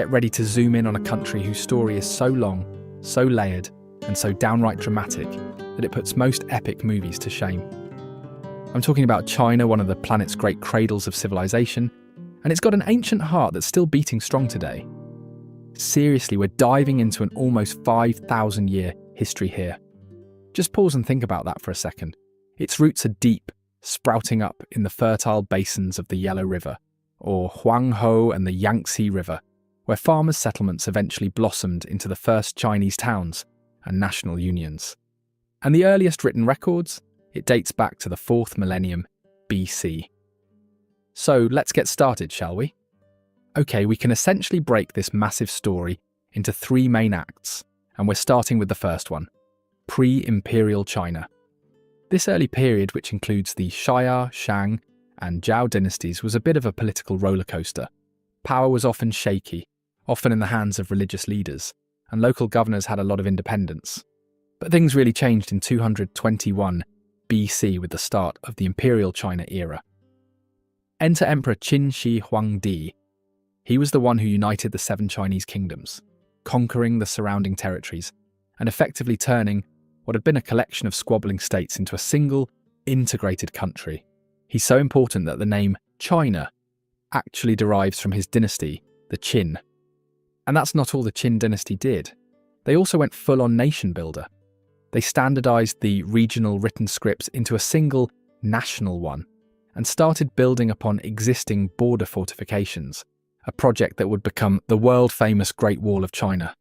get ready to zoom in on a country whose story is so long, so layered, and so downright dramatic that it puts most epic movies to shame. I'm talking about China, one of the planet's great cradles of civilization, and it's got an ancient heart that's still beating strong today. Seriously, we're diving into an almost 5,000-year history here. Just pause and think about that for a second. Its roots are deep, sprouting up in the fertile basins of the Yellow River, or Huanghe and the Yangtze River, where farmers' settlements eventually blossomed into the first Chinese towns and national unions. And the earliest written records? It dates back to the 4th millennium BC. So let's get started, shall we? Okay, we can essentially break this massive story into 3 main acts, and we're starting with the first one, pre-imperial China. This early period, which includes the Xia, Shang, and Zhao dynasties, was a bit of a political rollercoaster. Power was often shaky, often in the hands of religious leaders, and local governors had a lot of independence. But things really changed in 221 BC with the start of the Imperial China era. Enter Emperor Qin Shi Huangdi. He was the one who united the 7 Chinese kingdoms, conquering the surrounding territories, and effectively turning what had been a collection of squabbling states into a single, integrated country. He's so important that the name China actually derives from his dynasty, the Qin. And that's not all the Qin dynasty did. They also went full-on nation builder. They standardized the regional written scripts into a single national one and started building upon existing border fortifications, a project that would become the world-famous Great Wall of China.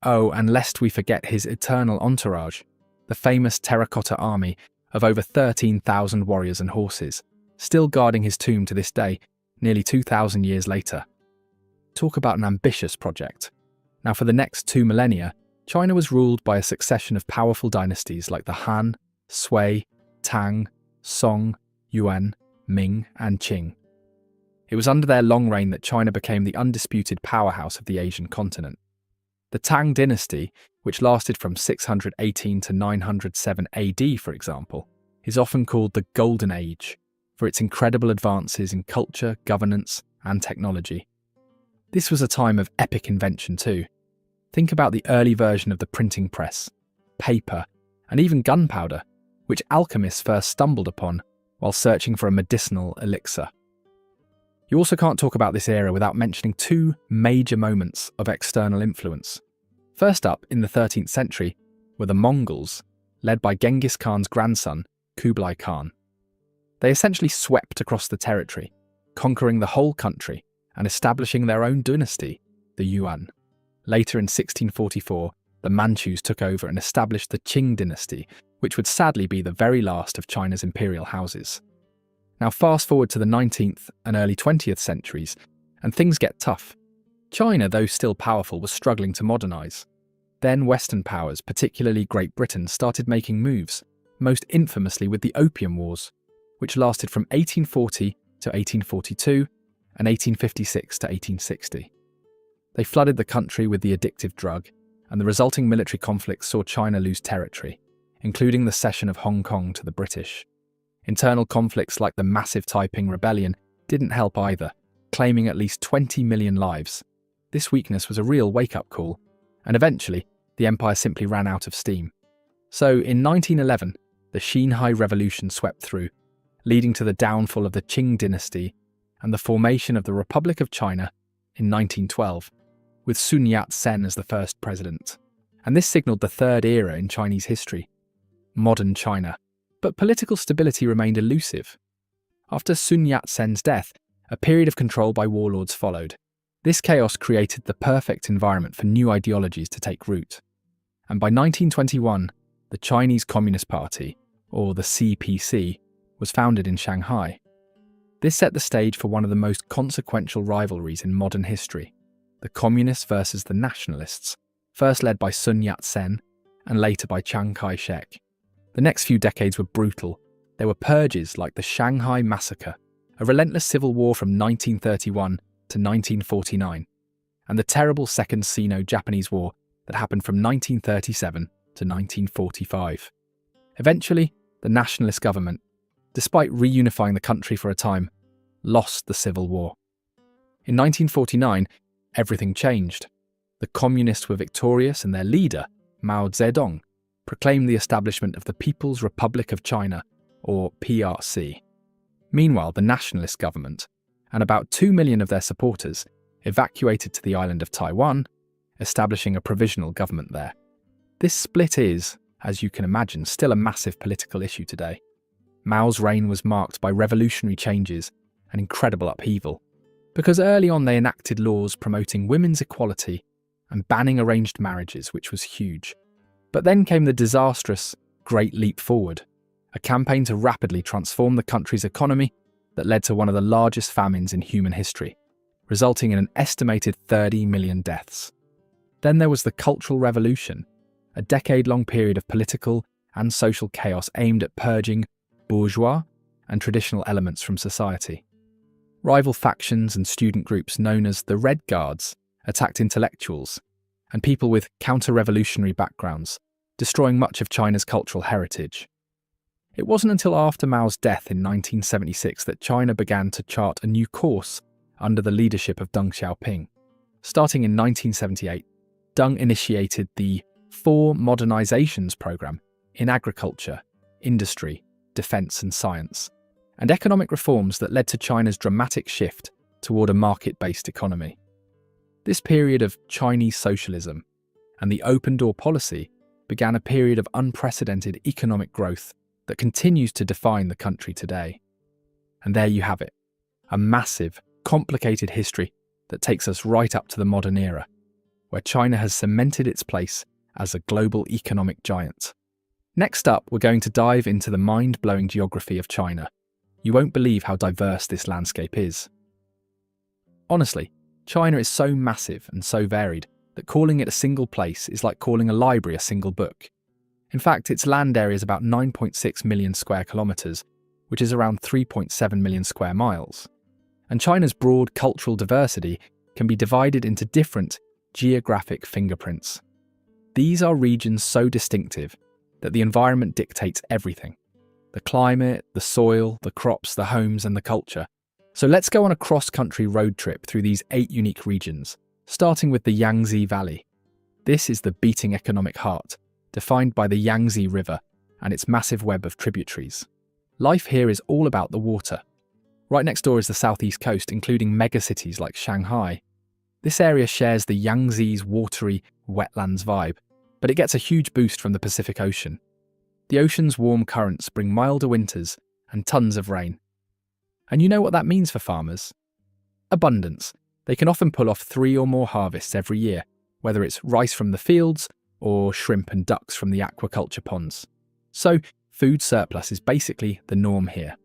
Oh, and lest we forget his eternal entourage, the famous terracotta army of over 13,000 warriors and horses, still guarding his tomb to this day, nearly 2,000 years later. Talk about an ambitious project. Now, for the next 2 millennia, China was ruled by a succession of powerful dynasties like the Han, Sui, Tang, Song, Yuan, Ming, and Qing. It was under their long reign that China became the undisputed powerhouse of the Asian continent. The Tang dynasty, which lasted from 618 to 907 AD, for example, is often called the Golden Age for its incredible advances in culture, governance, and technology. This was a time of epic invention too. Think about the early version of the printing press, paper, and even gunpowder, which alchemists first stumbled upon while searching for a medicinal elixir. You also can't talk about this era without mentioning 2 major moments of external influence. First up, in the 13th century, were the Mongols, led by Genghis Khan's grandson, Kublai Khan. They essentially swept across the territory, conquering the whole country and establishing their own dynasty, the Yuan. Later in 1644, the Manchus took over and established the Qing dynasty, which would sadly be the very last of China's imperial houses. Now fast forward to the 19th and early 20th centuries, and things get tough. China, though still powerful, was struggling to modernise. Then Western powers, particularly Great Britain, started making moves, most infamously with the Opium Wars, which lasted from 1840 to 1842 and 1856 to 1860. They flooded the country with the addictive drug, and the resulting military conflicts saw China lose territory, including the cession of Hong Kong to the British. Internal conflicts like the massive Taiping Rebellion didn't help either, claiming at least 20 million lives. This weakness was a real wake-up call, and eventually, the empire simply ran out of steam. So, in 1911, the Xinhai Revolution swept through, leading to the downfall of the Qing dynasty and the formation of the Republic of China in 1912, with Sun Yat-sen as the first president. And this signalled the 3rd era in Chinese history, modern China. But political stability remained elusive. After Sun Yat-sen's death, a period of control by warlords followed. This chaos created the perfect environment for new ideologies to take root. And by 1921, the Chinese Communist Party, or the CPC, was founded in Shanghai. This set the stage for one of the most consequential rivalries in modern history, the Communists versus the Nationalists, first led by Sun Yat-sen and later by Chiang Kai-shek. The next few decades were brutal. There were purges like the Shanghai Massacre, a relentless civil war from 1931 to 1949, and the terrible Second Sino-Japanese War that happened from 1937 to 1945. Eventually, the nationalist government, despite reunifying the country for a time, lost the civil war. In 1949, everything changed. The communists were victorious and their leader, Mao Zedong, proclaimed the establishment of the People's Republic of China, or PRC. Meanwhile, the nationalist government, and about 2 million of their supporters, evacuated to the island of Taiwan, establishing a provisional government there. This split is, as you can imagine, still a massive political issue today. Mao's reign was marked by revolutionary changes and incredible upheaval, because early on they enacted laws promoting women's equality and banning arranged marriages, which was huge. But then came the disastrous Great Leap Forward, a campaign to rapidly transform the country's economy that led to one of the largest famines in human history, resulting in an estimated 30 million deaths. Then there was the Cultural Revolution, a decade-long period of political and social chaos aimed at purging bourgeois and traditional elements from society. Rival factions and student groups known as the Red Guards attacked intellectuals and people with counter-revolutionary backgrounds, destroying much of China's cultural heritage. It wasn't until after Mao's death in 1976 that China began to chart a new course under the leadership of Deng Xiaoping. Starting in 1978, Deng initiated the Four Modernizations program in agriculture, industry, defense and science, and economic reforms that led to China's dramatic shift toward a market-based economy. This period of Chinese socialism and the open door policy began a period of unprecedented economic growth that continues to define the country today. And there you have it, a massive, complicated history that takes us right up to the modern era, where China has cemented its place as a global economic giant. Next up, we're going to dive into the mind-blowing geography of China. You won't believe how diverse this landscape is. Honestly, China is so massive and so varied that calling it a single place is like calling a library a single book. In fact, its land area is about 9.6 million square kilometres, which is around 3.7 million square miles. And China's broad cultural diversity can be divided into different geographic fingerprints. These are regions so distinctive that the environment dictates everything: the climate, the soil, the crops, the homes, and the culture. So let's go on a cross-country road trip through these 8 unique regions, starting with the Yangtze Valley. This is the beating economic heart, defined by the Yangtze River and its massive web of tributaries. Life here is all about the water. Right next door is the southeast coast, including megacities like Shanghai. This area shares the Yangtze's watery wetlands vibe, but it gets a huge boost from the Pacific Ocean. The ocean's warm currents bring milder winters and tons of rain. And you know what that means for farmers? Abundance. They can often pull off 3 or more harvests every year, whether it's rice from the fields or shrimp and ducks from the aquaculture ponds. So, food surplus is basically the norm here.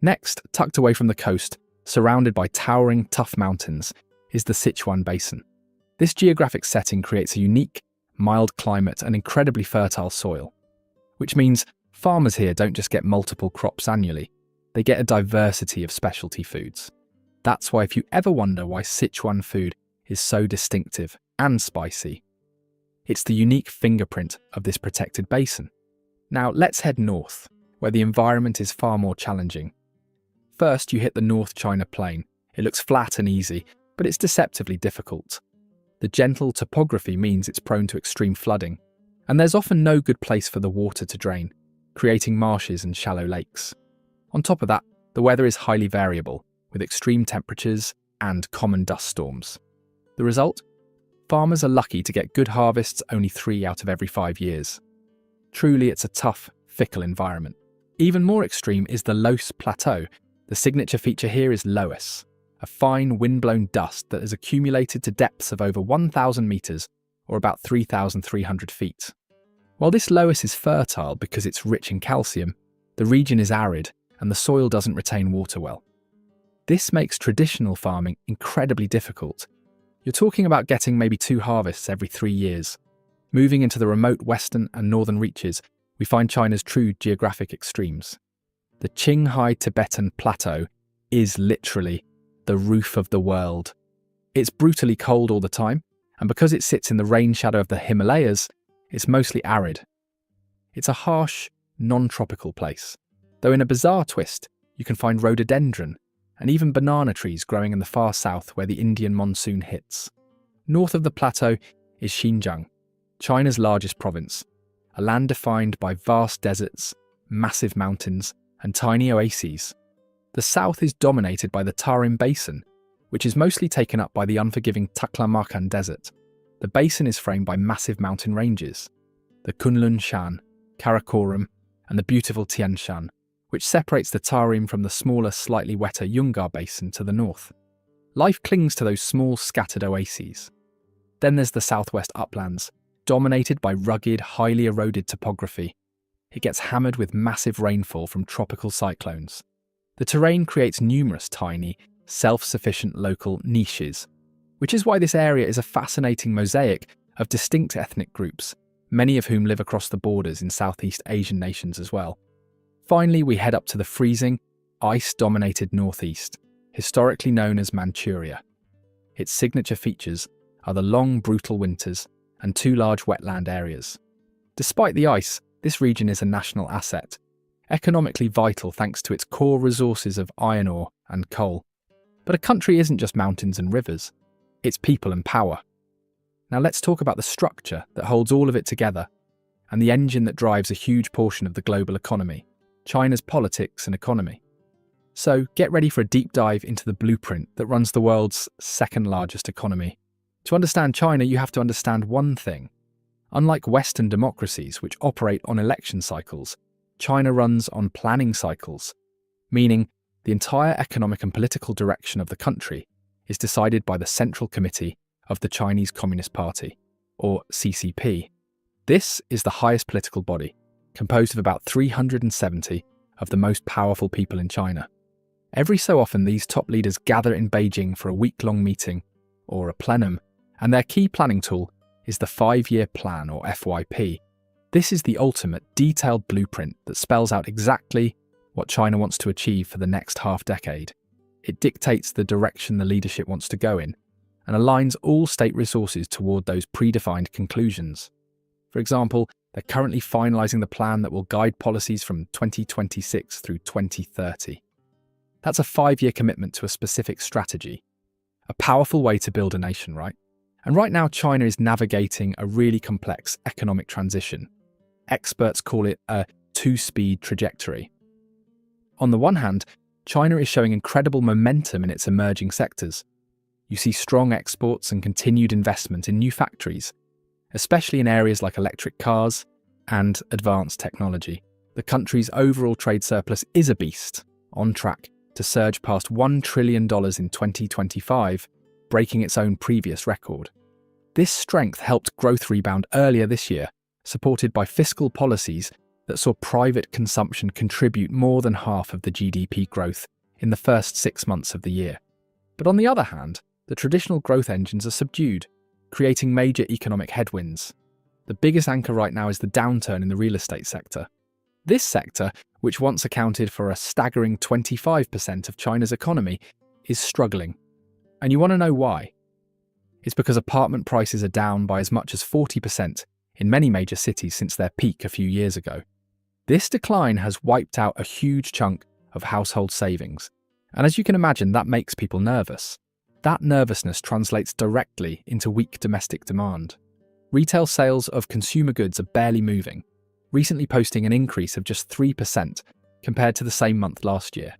Next, tucked away from the coast, surrounded by towering, tough mountains, is the Sichuan Basin. This geographic setting creates a unique, mild climate and incredibly fertile soil, which means farmers here don't just get multiple crops annually, they get a diversity of specialty foods. That's why if you ever wonder why Sichuan food is so distinctive and spicy, it's the unique fingerprint of this protected basin. Now let's head north, where the environment is far more challenging. First, you hit the North China Plain. It looks flat and easy, but it's deceptively difficult. The gentle topography means it's prone to extreme flooding, and there's often no good place for the water to drain, creating marshes and shallow lakes. On top of that, the weather is highly variable, with extreme temperatures and common dust storms. The result? Farmers are lucky to get good harvests only 3 out of every 5 years. Truly, it's a tough, fickle environment. Even more extreme is the Loess Plateau. The signature feature here is loess, a fine wind-blown dust that has accumulated to depths of over 1,000 metres, or about 3,300 feet. While this loess is fertile because it's rich in calcium, the region is arid and the soil doesn't retain water well. This makes traditional farming incredibly difficult. You're talking about getting maybe 2 harvests every 3 years. Moving into the remote western and northern reaches, we find China's true geographic extremes. The Qinghai Tibetan Plateau is literally the roof of the world. It's brutally cold all the time, and because it sits in the rain shadow of the Himalayas, it's mostly arid. It's a harsh, non-tropical place, though in a bizarre twist, you can find rhododendron and even banana trees growing in the far south where the Indian monsoon hits. North of the plateau is Xinjiang, China's largest province, a land defined by vast deserts, massive mountains, and tiny oases. The south is dominated by the Tarim Basin, which is mostly taken up by the unforgiving Taklamakan Desert. The basin is framed by massive mountain ranges, the Kunlun Shan, Karakoram, and the beautiful Tian Shan, which separates the Tarim from the smaller, slightly wetter Yungar Basin to the north. Life clings to those small, scattered oases. Then there's the southwest uplands, dominated by rugged, highly eroded topography. It gets hammered with massive rainfall from tropical cyclones. The terrain creates numerous tiny, self-sufficient local niches, which is why this area is a fascinating mosaic of distinct ethnic groups, many of whom live across the borders in Southeast Asian nations as well. Finally, we head up to the freezing, ice-dominated northeast, historically known as Manchuria. Its signature features are the long, brutal winters and two large wetland areas. Despite the ice, this region is a national asset, economically vital thanks to its core resources of iron ore and coal. But a country isn't just mountains and rivers, it's people and power. Now let's talk about the structure that holds all of it together and the engine that drives a huge portion of the global economy, China's politics and economy. So get ready for a deep dive into the blueprint that runs the world's second largest economy. To understand China, you have to understand one thing. Unlike Western democracies, which operate on election cycles, China runs on planning cycles, meaning the entire economic and political direction of the country is decided by the Central Committee of the Chinese Communist Party, or CCP. This is the highest political body, composed of about 370 of the most powerful people in China. Every so often, these top leaders gather in Beijing for a week-long meeting, or a plenum, and their key planning tool is the 5-year plan, or FYP. This is the ultimate, detailed blueprint that spells out exactly what China wants to achieve for the next half-decade. It dictates the direction the leadership wants to go in, and aligns all state resources toward those predefined conclusions. For example, they're currently finalising the plan that will guide policies from 2026 through 2030. That's a 5-year commitment to a specific strategy. A powerful way to build a nation, right? And right now, China is navigating a really complex economic transition. Experts call it a two-speed trajectory. On the one hand, China is showing incredible momentum in its emerging sectors. You see strong exports and continued investment in new factories, especially in areas like electric cars and advanced technology. The country's overall trade surplus is a beast, on track to surge past $1 trillion in 2025, breaking its own previous record. This strength helped growth rebound earlier this year, supported by fiscal policies that saw private consumption contribute more than half of the GDP growth in the first 6 months of the year. But on the other hand, the traditional growth engines are subdued, creating major economic headwinds. The biggest anchor right now is the downturn in the real estate sector. This sector, which once accounted for a staggering 25% of China's economy, is struggling. And you want to know why? It's because apartment prices are down by as much as 40% in many major cities since their peak a few years ago. This decline has wiped out a huge chunk of household savings, and as you can imagine, that makes people nervous. That nervousness translates directly into weak domestic demand. Retail sales of consumer goods are barely moving, recently posting an increase of just 3% compared to the same month last year.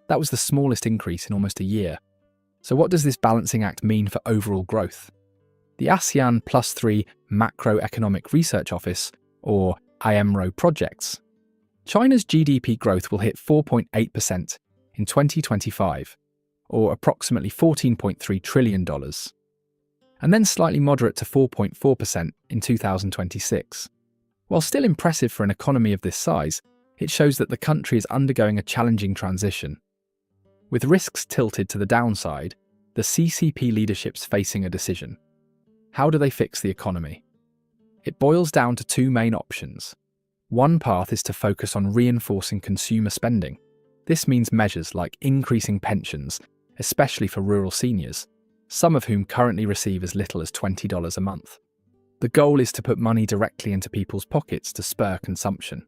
That was the smallest increase in almost a year. So what does this balancing act mean for overall growth? The ASEAN +3 Macroeconomic Research Office, or IMRO, projects China's GDP growth will hit 4.8% in 2025, or approximately $14.3 trillion, and then slightly moderate to 4.4% in 2026. While still impressive for an economy of this size, it shows that the country is undergoing a challenging transition. With risks tilted to the downside, the CCP leadership's facing a decision. How do they fix the economy? It boils down to two main options. One path is to focus on reinforcing consumer spending. This means measures like increasing pensions, especially for rural seniors, some of whom currently receive as little as $20 a month. The goal is to put money directly into people's pockets to spur consumption.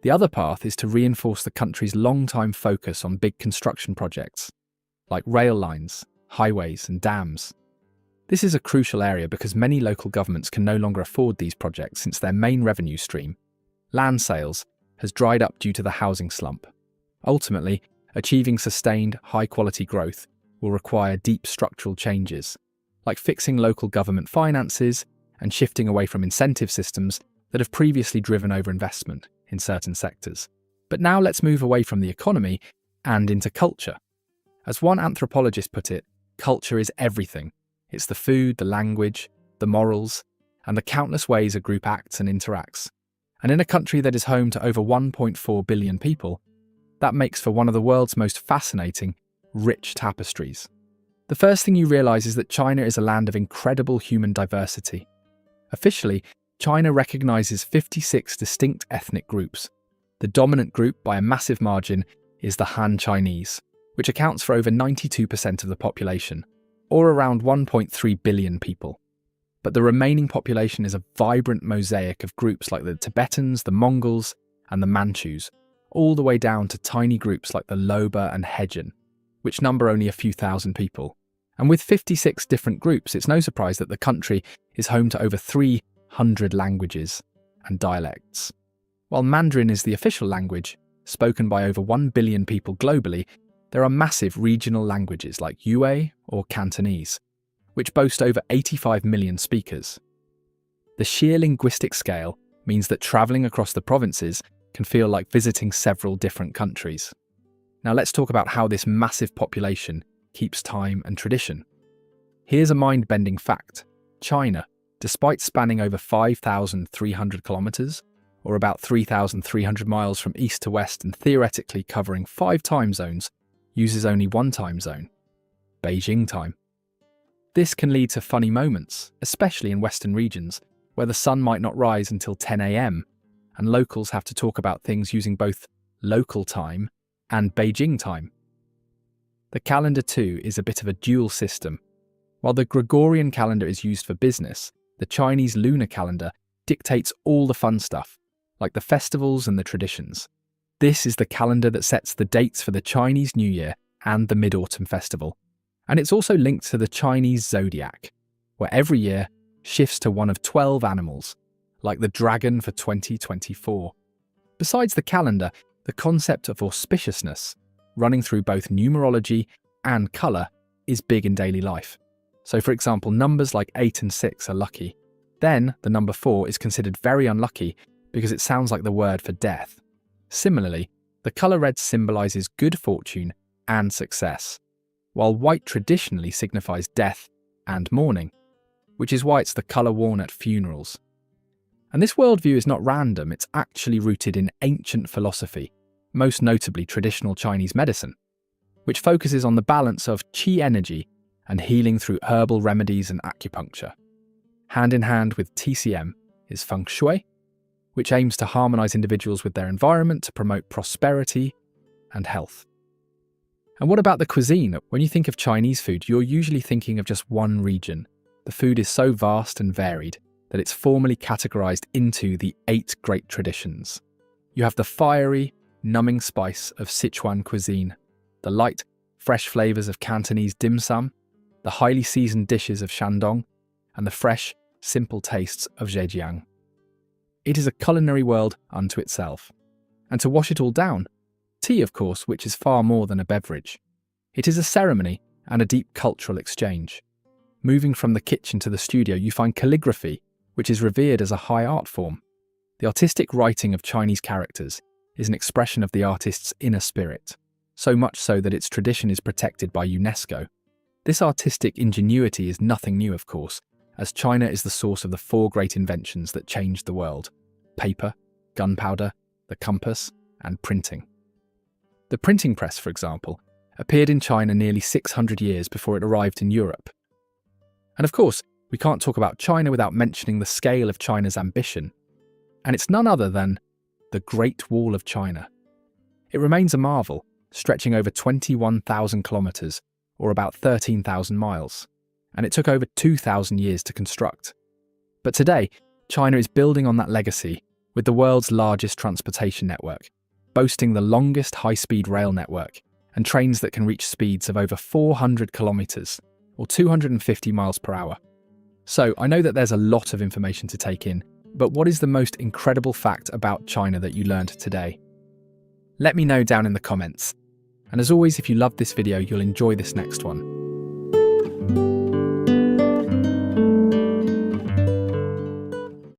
The other path is to reinforce the country's long-time focus on big construction projects, like rail lines, highways, and dams. This is a crucial area because many local governments can no longer afford these projects since their main revenue stream, land sales, has dried up due to the housing slump. Ultimately, achieving sustained, high-quality growth will require deep structural changes, like fixing local government finances and shifting away from incentive systems that have previously driven overinvestment in certain sectors. But now let's move away from the economy and into culture. As one anthropologist put it, culture is everything. It's the food, the language, the morals, and the countless ways a group acts and interacts. And in a country that is home to over 1.4 billion people, that makes for one of the world's most fascinating, rich tapestries. The first thing you realize is that China is a land of incredible human diversity. Officially, China recognizes 56 distinct ethnic groups. The dominant group by a massive margin is the Han Chinese, which accounts for over 92% of the population, or around 1.3 billion people. But the remaining population is a vibrant mosaic of groups like the Tibetans, the Mongols, and the Manchus, all the way down to tiny groups like the Loba and Hejan, which number only a few thousand people. And with 56 different groups, it's no surprise that the country is home to over 300 languages and dialects. While Mandarin is the official language, spoken by over 1 billion people globally, there are massive regional languages like Yue or Cantonese, which boast over 85 million speakers. The sheer linguistic scale means that travelling across the provinces can feel like visiting several different countries. Now let's talk about how this massive population keeps time and tradition. Here's a mind-bending fact. China, despite spanning over 5,300 kilometres, or about 3,300 miles from east to west and theoretically covering 5 time zones, uses only one time zone, Beijing time. This can lead to funny moments, especially in Western regions, where the sun might not rise until 10 a.m, and locals have to talk about things using both local time and Beijing time. The calendar too is a bit of a dual system. While the Gregorian calendar is used for business, the Chinese lunar calendar dictates all the fun stuff, like the festivals and the traditions. This is the calendar that sets the dates for the Chinese New Year and the Mid-Autumn Festival. And it's also linked to the Chinese zodiac, where every year shifts to one of 12 animals, like the dragon for 2024. Besides the calendar, the concept of auspiciousness, running through both numerology and colour, is big in daily life. So for example, numbers like 8 and 6 are lucky. Then the number 4 is considered very unlucky because it sounds like the word for death. Similarly, the colour red symbolises good fortune and success, while white traditionally signifies death and mourning, which is why it's the colour worn at funerals. And this worldview is not random, it's actually rooted in ancient philosophy, most notably traditional Chinese medicine, which focuses on the balance of qi energy and healing through herbal remedies and acupuncture. Hand in hand with TCM is feng shui, which aims to harmonise individuals with their environment to promote prosperity and health. And what about the cuisine? When you think of Chinese food, you're usually thinking of just one region. The food is so vast and varied that it's formally categorised into the 8 great traditions. You have the fiery, numbing spice of Sichuan cuisine, the light, fresh flavours of Cantonese dim sum, the highly seasoned dishes of Shandong, and the fresh, simple tastes of Zhejiang. It is a culinary world unto itself. And to wash it all down, tea, of course, which is far more than a beverage. It is a ceremony and a deep cultural exchange. Moving from the kitchen to the studio, you find calligraphy, which is revered as a high art form. The artistic writing of Chinese characters is an expression of the artist's inner spirit, so much so that its tradition is protected by UNESCO. This artistic ingenuity is nothing new, of course, as China is the source of the 4 great inventions that changed the world: paper, gunpowder, the compass, and printing. The printing press, for example, appeared in China nearly 600 years before it arrived in Europe. And of course, we can't talk about China without mentioning the scale of China's ambition. And it's none other than the Great Wall of China. It remains a marvel, stretching over 21,000 kilometres, or about 13,000 miles, and it took over 2,000 years to construct. But today, China is building on that legacy with the world's largest transportation network, boasting the longest high-speed rail network and trains that can reach speeds of over 400 kilometres, or 250 miles per hour. So I know that there's a lot of information to take in, but what is the most incredible fact about China that you learned today? Let me know down in the comments. And as always, if you loved this video, you'll enjoy this next one.